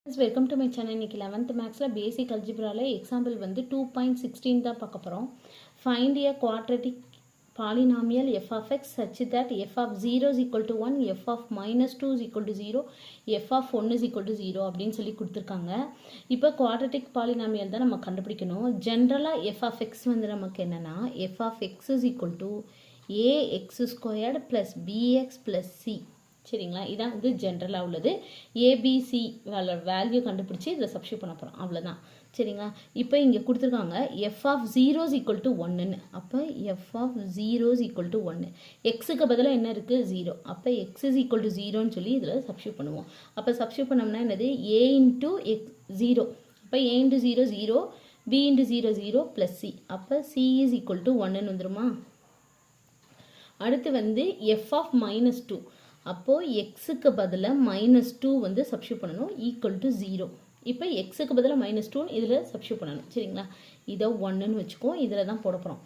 Welcome to my channel. இன்னைக்கு 11th மேக்ஸில் பேசிக் அல்ஜிப்ரால example வந்து 2.16 தான் பார்க்க போகிறோம். Find a quadratic polynomial f of x such that f of 0 is equal to 1, f of minus 2 is equal to 0, f of 1 is equal to 0 அப்படின்னு சொல்லி கொடுத்துருக்காங்க. இப்போ quadratic polynomial தான் நம்ம கண்டுபிடிக்கணும். ஜென்ரலாக f of x வந்து நமக்கு என்னென்னா f of x is equal to ax squared plus bx plus c. சரிங்களா, இதான் வந்து ஜென்ரலாக உள்ளது. ஏபிசி வேல்யூ கண்டுபிடிச்சி இதில் சப்ஸ்டியூட் பண்ண போகிறோம், அவ்வளோதான். சரிங்களா, இப்போ இங்கே கொடுத்துருக்காங்க f of zeros equal to ஒன்றுன்னு. அப்போ f of zeros equal to ஒன்று, எக்ஸுக்கு பதிலாக என்ன இருக்குது, ஜீரோ. அப்போ எக்ஸ் இஸ் ஈக்குவல் டு ஜீரோன்னு சொல்லி இதில் சப்ஸ்டியூட் பண்ணுவோம். அப்போ சப்ஸ்டியூட் பண்ணோம்னா என்னது, ஏ இன்ட்டு எக்ஸ் ஜீரோ. அப்போ a into zero zero, b into zero zero plus c. அப்போ சி இஸ் ஈக்குவல் டு ஒன்றுன்னு வந்துடுமா. அடுத்து வந்து எஃப் ஆஃப் மைனஸ் டூ. அப்போது எக்ஸுக்கு பதிலாக மைனஸ் டூ வந்து சப்ஸ்டியூட் பண்ணணும், ஈக்குவல் டு ஜீரோ. இப்போ எக்ஸுக்கு பதிலாக மைனஸ் டூன்னு இதில் சப்ஸ்டியூட் பண்ணணும். சரிங்களா, இதை ஒன்றுன்னு வச்சுக்கோம், இதில் தான் போட போகிறோம்.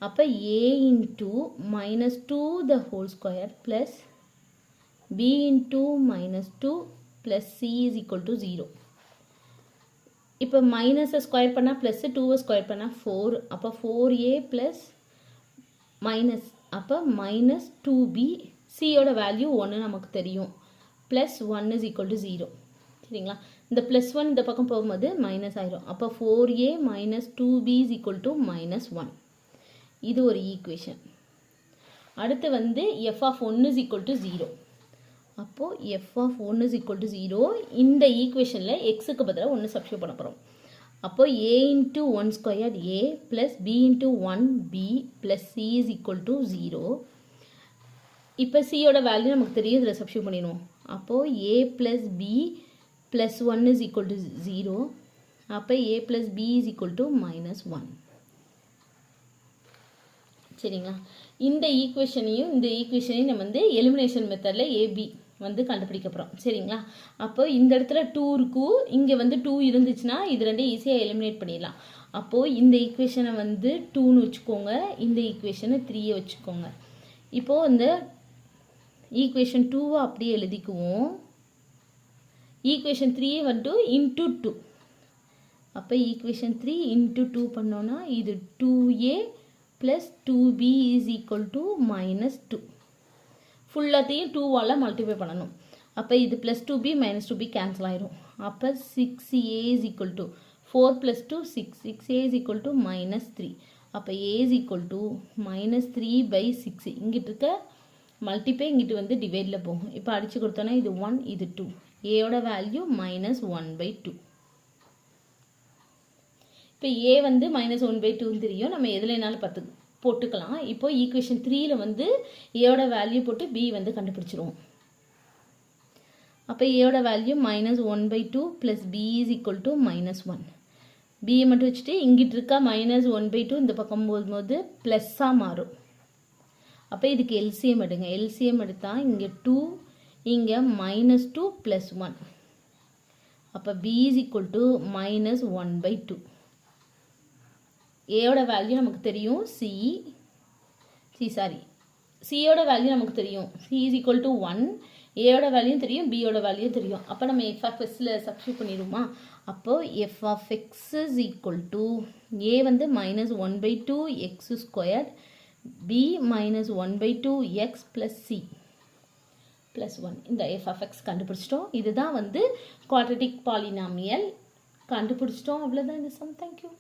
அப்போ a into minus two the whole square plus b into minus two plus c is equal to zero. இப்போ மைனஸை ஸ்கொயர் பண்ணால் ப்ளஸ்ஸு, டூவை ஸ்கொயர் பண்ணால் 4. அப்போ 4a ப்ளஸ் மைனஸ், அப்போ மைனஸ் 2b. சியோட வேல்யூ 1 நமக்கு தெரியும், ப்ளஸ் 1 இஸ் ஈக்குவல் டு 0. சரிங்களா, இந்த ப்ளஸ் 1 இந்த பக்கம் போகும்போது மைனஸ் ஆயிரும். அப்போ 4a minus 2b is equal to minus 1. இது ஒரு ஈக்குவேஷன். அடுத்து வந்து f of 1 is equal to 0. அப்போது f of 1 is equal to 0. இந்த ஈக்குவேஷனில் எக்ஸுக்கு பதிலாக 1 சப்ஸ்டியூட் பண்ண போகிறோம். அப்போ a into 1 square a plus b into 1b plus c is equal to 0. இப்போ சியோட வேல்யூ நமக்கு தெரியும், இதில் சப்ஸ்டியூட் பண்ணிடுவோம். அப்போது a plus b plus 1 is equal to 0. அப்போ a plus b is equal to minus 1. சரிங்களா, இந்த ஈக்குவேஷனையும் இந்த ஈக்குவேஷனையும் நம்ம வந்து எலிமினேஷன் மெத்தடில் ஏபி வந்து கண்டுபிடிக்க போகிறோம். சரிங்களா, அப்போ இந்த இடத்துல 2 இருக்கும், இங்கே வந்து 2 இருந்துச்சுன்னா இது ரெண்டும் ஈஸியாக எலிமினேட் பண்ணிடலாம். அப்போது இந்த ஈக்குவேஷனை வந்து 2ன்னு வச்சுக்கோங்க, இந்த ஈக்குவேஷனை 3யை வச்சுக்கோங்க. இப்போது இந்த ஈக்குவேஷன் 2 அப்படியே எழுதிக்குவோம். ஈக்குவேஷன் 3 வந்து இன்ட்டு 2. அப்போ ஈக்குவேஷன் 3 இன்ட்டு 2 பண்ணோன்னா இது 2a plus 2b is equal to minus 2. ஃபுல்லாத்தையும் 2வால் மல்டிப்ளை பண்ணணும். அப்போ இது plus 2b minus 2b cancel ஆயிரும். அப்போ 6a is equal to 4 plus 2 6, 6a is equal to minus 3. அப்போ a is equal to minus 3/6. இங்கிட்டு இருக்க மல்டிப்ளை இங்கிட்டு வந்து டிவைடில் போகும். இப்போ அடித்து கொடுத்தோன்னா இது 1 இது 2. ஏயோட வேல்யூ மைனஸ் 1/2. இப்போ ஏ வந்து மைனஸ் 1/2 தெரியும், நம்ம எதுலனாலும் போட்டுக்கலாம். இப்போ ஈக்குவேஷன் 3ல் வந்து ஏயோட வேல்யூ போட்டு பி வந்து கண்டுபிடிச்சிருவோம். அப்போ ஏயோட value minus 1/2 plus b is equal to minus 1. பியை மட்டும் வச்சுட்டு இங்கிட்டு இருக்கா மைனஸ் 1/2 இந்த பக்கம் போகும்போது ப்ளஸ்ஸாக மாறும். அப்போ இதுக்கு எல்சிஎம் எடுங்க. எல்சிஎம் எடுத்தால் இங்கே 2, இங்கே மைனஸ் 2 ப்ளஸ் 1. அப்போ b is equal to minus 1/2. ஏயோட வேல்யூ நமக்கு தெரியும், சியோட வேல்யூ நமக்கு தெரியும், சி இஸ் ஈக்குவல் டு 1. ஏயோட வேல்யூ தெரியும், பியோட வேல்யூ தெரியும். அப்போ நம்ம எஃப் ஆஃப் எக்ஸில் சப்ஸ்டியூட் பண்ணிடுவோமா. அப்போது f of x is equal to a வந்து minus 1/2 x square, b minus 1/2 x plus c plus 1. இந்த f of x கண்டுபிடிச்சிட்டோம். இதுதான் வந்து quadratic polynomial கண்டுபிடிச்சிட்டோம். அவ்வளோதான் இந்த சம். தேங்க்யூ.